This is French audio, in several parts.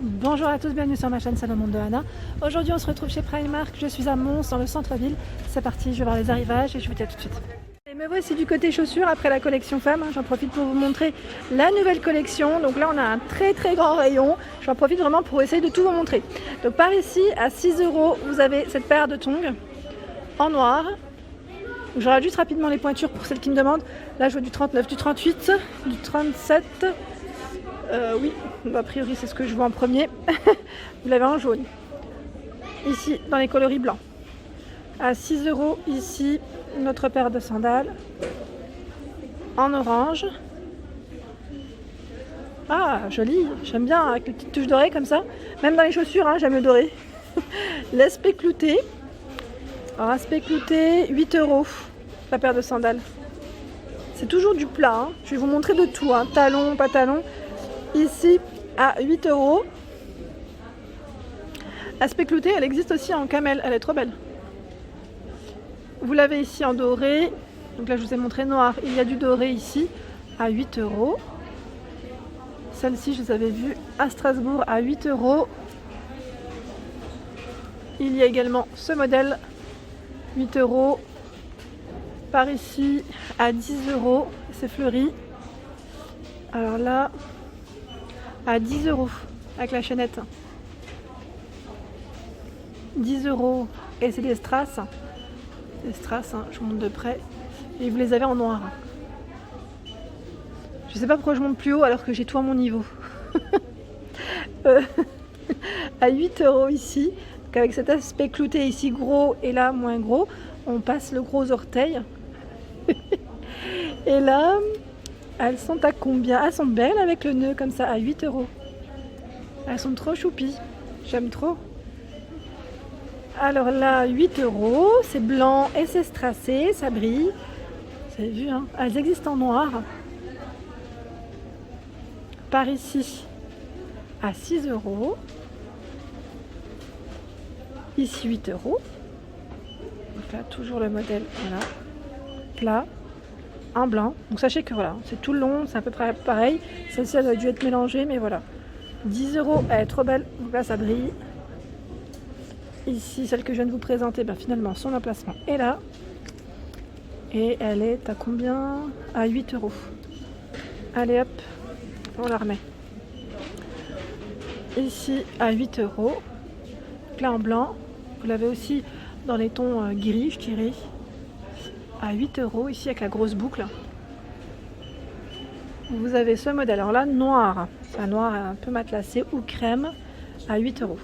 Bonjour à tous, bienvenue sur ma chaîne C'est le monde de Anna. Aujourd'hui on se retrouve chez Primark, je suis à Mons dans le centre-ville. C'est parti, je vais voir les arrivages et je vous dis à tout de suite. Et me voici du côté chaussures après la collection femmes, j'en profite pour vous montrer la nouvelle collection. Donc là on a un très grand rayon, j'en profite vraiment pour essayer de tout vous montrer. Donc par ici à 6 € vous avez cette paire de tongs en noir. Je regarde juste rapidement les pointures pour celles qui me demandent. Là je vois du 39, du 38, du 37. Oui, a priori c'est ce que je vois en premier. Vous l'avez en jaune. Ici, dans les coloris blancs. À 6 € ici, notre paire de sandales. En orange. Ah, joli. J'aime bien avec une petite touche dorée comme ça. Même dans les chaussures, hein, j'aime le doré. L'aspect clouté. Alors, aspect clouté, 8 € la paire de sandales. C'est toujours du plat. Hein. Je vais vous montrer de tout. Hein. Talons, pas talons. Ici à 8 €. Aspect clouté, elle existe aussi en camel, elle est trop belle. Vous l'avez ici en doré. Donc là je vous ai montré noir. Il y a du doré ici à 8 €. Celle-ci je les avais vues à Strasbourg à 8 €. Il y a également ce modèle 8 €. Par ici à 10 €. C'est fleuri. Alors là à 10 € avec la chaînette. 10 € et c'est des strass. Des strass, hein, je vous montre de près. Et vous les avez en noir. Je sais pas pourquoi je monte plus haut alors que j'ai tout à mon niveau. À 8 € ici, donc avec cet aspect clouté ici gros et là moins gros, on passe le gros orteil. Et là, elles sont à combien? Elles sont belles avec le nœud comme ça à 8 €. Elles sont trop choupies. J'aime trop. Alors là, 8 €. C'est blanc et c'est strassé. Ça brille. Vous avez vu, hein? Elles existent en noir. Par ici, à 6 €. Ici, 8 €. Donc là, toujours le modèle. Voilà. Là. En blanc, donc sachez que voilà, c'est tout le long, c'est à peu près pareil. Celle-ci elle a dû être mélangée, mais voilà. 10 €, elle est trop belle, donc là ça brille. Ici, celle que je viens de vous présenter, ben, finalement son emplacement est là. Et elle est à combien? À 8 €. Allez hop, on la remet. Ici à 8 €. Donc là en blanc, vous l'avez aussi dans les tons gris, je dirais. À 8 € ici avec la grosse boucle. Vous avez ce modèle, alors là noir, c'est un noir un peu matelassé ou crème à 8 €.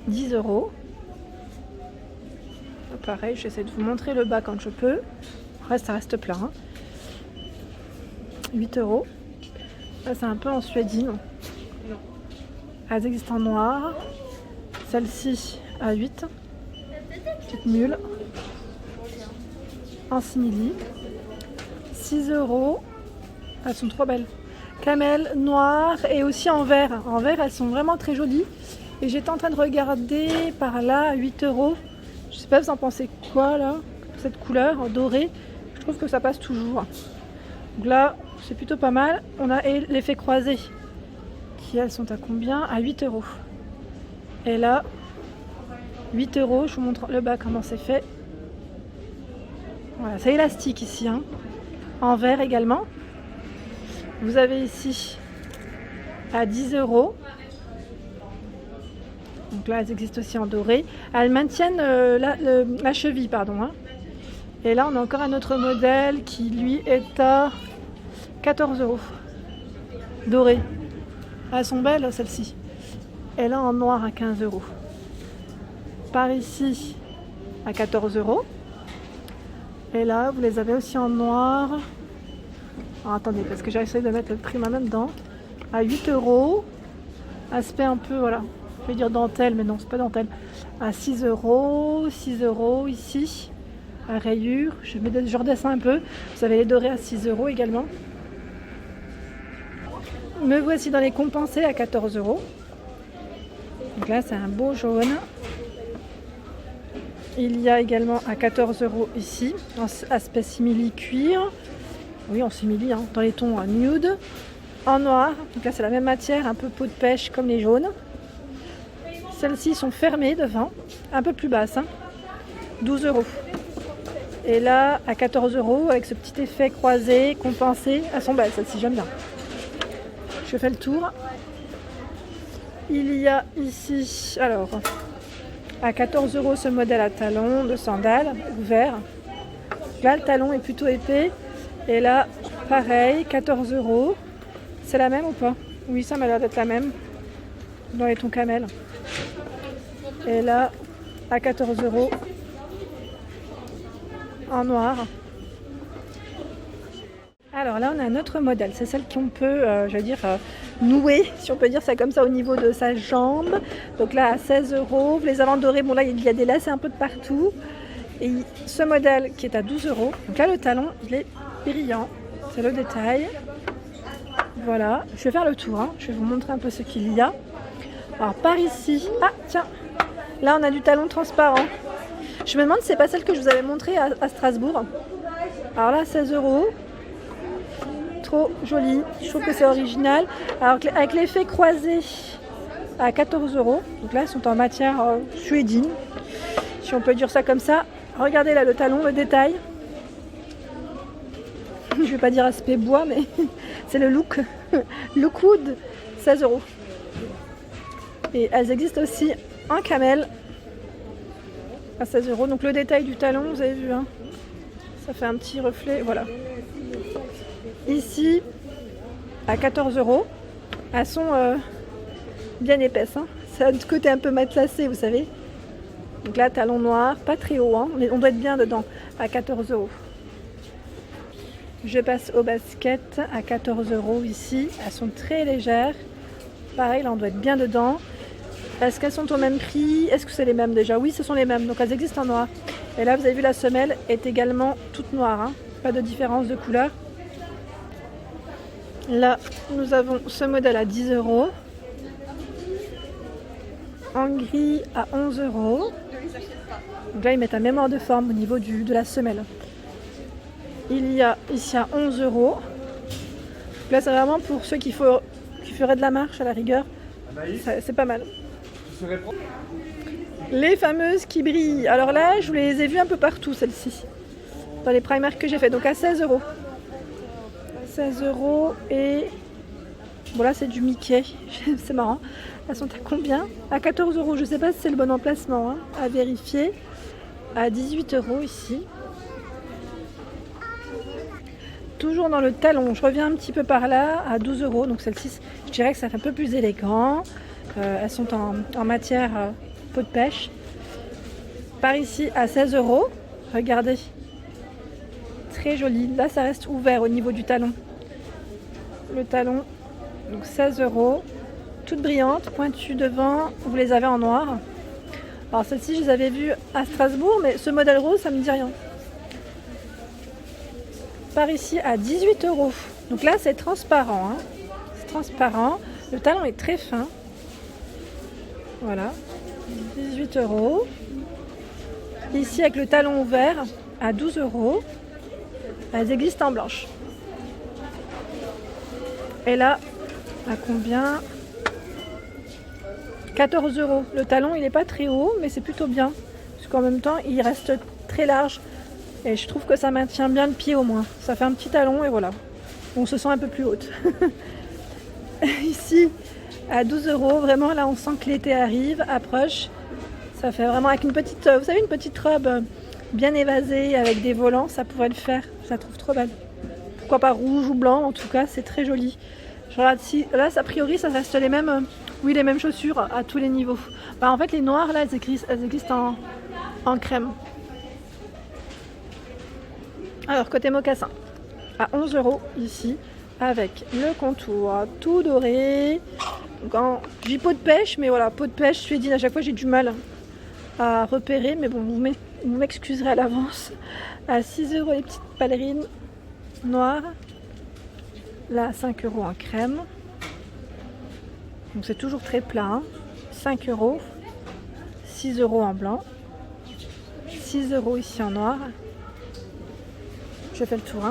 10 €. Pareil, j'essaie de vous montrer le bas quand je peux. Après ça reste plein. Hein. 8 €. Là c'est un peu en suédine. Elles existent en noir. Celle-ci à 8. Petite mule. En simili. 6 €. Elles sont trop belles. Camel, noir et aussi en vert. En vert, elles sont vraiment très jolies. Et j'étais en train de regarder par là, à 8 €. Je sais pas, vous en pensez quoi là? Cette couleur en doré. Je trouve que ça passe toujours. Donc là, c'est plutôt pas mal. On a l'effet croisé. Qui elles sont à combien? À 8 €. Et là, 8 €. Je vous montre le bas comment c'est fait. Voilà, c'est élastique ici, hein. En vert également. Vous avez ici à 10 €. Donc là, elles existent aussi en doré. Elles maintiennent la cheville, pardon. Hein. Et là, on a encore un autre modèle qui, lui, est à 14 €. Doré. Elles sont belles, celles-ci. Et là, en noir à 15 €. Par ici, à 14 €. Et là, vous les avez aussi en noir. Alors, attendez, parce que j'essaie de mettre le prix maintenant dedans. À 8 €. Aspect un peu, voilà. Je vais dire dentelle, mais non, c'est pas dentelle. À 6 €. 6 € ici. À rayures. Je redescends un peu. Vous avez les dorés à 6 € également. Me voici dans les compensés à 14 €. Donc là, c'est un beau jaune. Il y a également à 14 € ici, en aspect simili cuir. Oui, en simili, hein, dans les tons nude. en noir. Donc là c'est la même matière, un peu peau de pêche comme les jaunes. Celles-ci sont fermées devant, un peu plus basses, 12 €. Et là à 14 € avec ce petit effet croisé, compensé. Elles sont belles celles-ci, j'aime bien. Je fais le tour. Il y a ici, alors, à 14 € ce modèle à talons de sandales ouvert. Là le talon est plutôt épais. Et là, pareil, 14 €. C'est la même ou pas? Oui, ça m'a l'air d'être la même. Dans les tons camel. Et là, à 14 € en noir. Alors là, on a un autre modèle. C'est celle qu'on peut, nouer, si on peut dire ça comme ça, au niveau de sa jambe. Donc là, à 16 €. Vous les avez en doré. Bon, là, il y a des lacets un peu de partout. Et ce modèle qui est à 12 €. Donc là, le talon, il est brillant. C'est le détail. Voilà. Je vais faire le tour. Je vais vous montrer un peu ce qu'il y a. Alors, par ici. Ah, tiens. Là, on a du talon transparent. Je me demande si c'est pas celle que je vous avais montrée à Strasbourg. Alors là, 16 €. Trop joli. Je trouve que c'est original. Alors avec l'effet croisé à 14 €. Donc là, elles sont en matière suédine, si on peut dire ça comme ça. Regardez là le talon, le détail. Je vais pas dire aspect bois, mais c'est le look. Lookwood, 16 €. Et elles existent aussi en camel à 16 €. Donc le détail du talon, vous avez vu, ça fait un petit reflet, voilà. Ici, à 14 €, elles sont bien épaisses. Ça a un côté un peu matelassé, vous savez. Donc là, talon noir, pas très haut, mais on doit être bien dedans, à 14 €. Je passe aux baskets à 14 € ici. Elles sont très légères. Pareil, là, on doit être bien dedans. Est-ce qu'elles sont au même prix? Est-ce que c'est les mêmes déjà? Oui, ce sont les mêmes. Donc elles existent en noir. Et là, vous avez vu, la semelle est également toute noire. Pas de différence de couleur. Là, nous avons ce modèle à 10 €. En gris à 11 €. Donc là, ils mettent un mémoire de forme au niveau de la semelle. Il y a ici à 11 €. Là, c'est vraiment pour ceux qui feraient de la marche à la rigueur. C'est pas mal. Les fameuses qui brillent. Alors là, je vous les ai vues un peu partout, celles-ci. Dans les Primark que j'ai fait. Donc à 16 €. 16 € et... Bon là, c'est du Mickey. C'est marrant. Elles sont à combien? À 14 €. Je sais pas si c'est le bon emplacement. À vérifier. À 18 € ici. Toujours dans le talon. Je reviens un petit peu par là. À 12 €. Donc celle-ci, je dirais que ça fait un peu plus élégant. Elles sont en matière peau de pêche. Par ici à 16 €. Regardez. Très joli. Là, ça reste ouvert au niveau du talon. Le talon, donc 16 €. Toutes brillantes, pointues devant. Vous les avez en noir. Alors celles-ci, je les avais vues à Strasbourg, mais ce modèle rose, ça me dit rien. Par ici à 18 €. Donc là, c'est transparent. C'est transparent. Le talon est très fin. Voilà. 18 €. Ici, avec le talon ouvert, à 12 €. Elles existent en blanche. Et là, à combien? 14 €. Le talon, il n'est pas très haut, mais c'est plutôt bien. Parce qu'en même temps, il reste très large. Et je trouve que ça maintient bien le pied au moins. Ça fait un petit talon et voilà. On se sent un peu plus haute. Ici, à 12 €, vraiment, là, on sent que l'été arrive, approche. Ça fait vraiment avec une petite, vous savez, une petite robe bien évasée avec des volants, ça pourrait le faire. Je la trouve trop belle. Pourquoi pas rouge ou blanc, en tout cas, c'est très joli. Je regarde si, là, a priori, ça reste les mêmes, les mêmes chaussures à tous les niveaux. Bah, en fait, les noires, là, elles existent en crème. Alors, côté mocassin, à 11 € ici, avec le contour tout doré. Donc, je dis peau de pêche, mais voilà, peau de pêche suédine. À chaque fois, j'ai du mal à repérer, mais bon, vous m'excuserez à l'avance. À 6 € les petites ballerines noires. Là, 5 € en crème. Donc, c'est toujours très plat. 5 €. 6 € en blanc. 6 € ici en noir. Je fais le tour.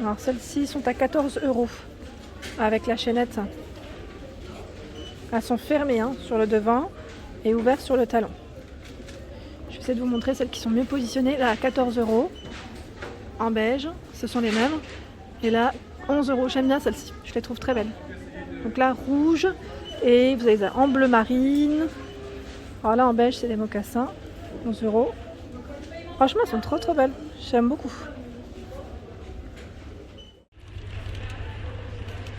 Alors celles-ci sont à 14 € avec la chaînette. Elles sont fermées hein, sur le devant et ouvertes sur le talon. Je vais essayer de vous montrer celles qui sont mieux positionnées. Là à 14 € en beige, ce sont les mêmes. Et là 11 €, j'aime bien celle-ci, je les trouve très belles. Donc là rouge et vous avez en bleu marine. Alors là en beige c'est des mocassins, 11 €. Franchement elles sont trop belles, j'aime beaucoup.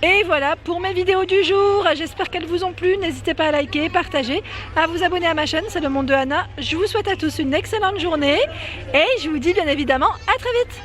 Et voilà pour mes vidéos du jour, j'espère qu'elles vous ont plu, n'hésitez pas à liker, partager, à vous abonner à ma chaîne, c'est le monde de Anna. Je vous souhaite à tous une excellente journée et je vous dis bien évidemment à très vite.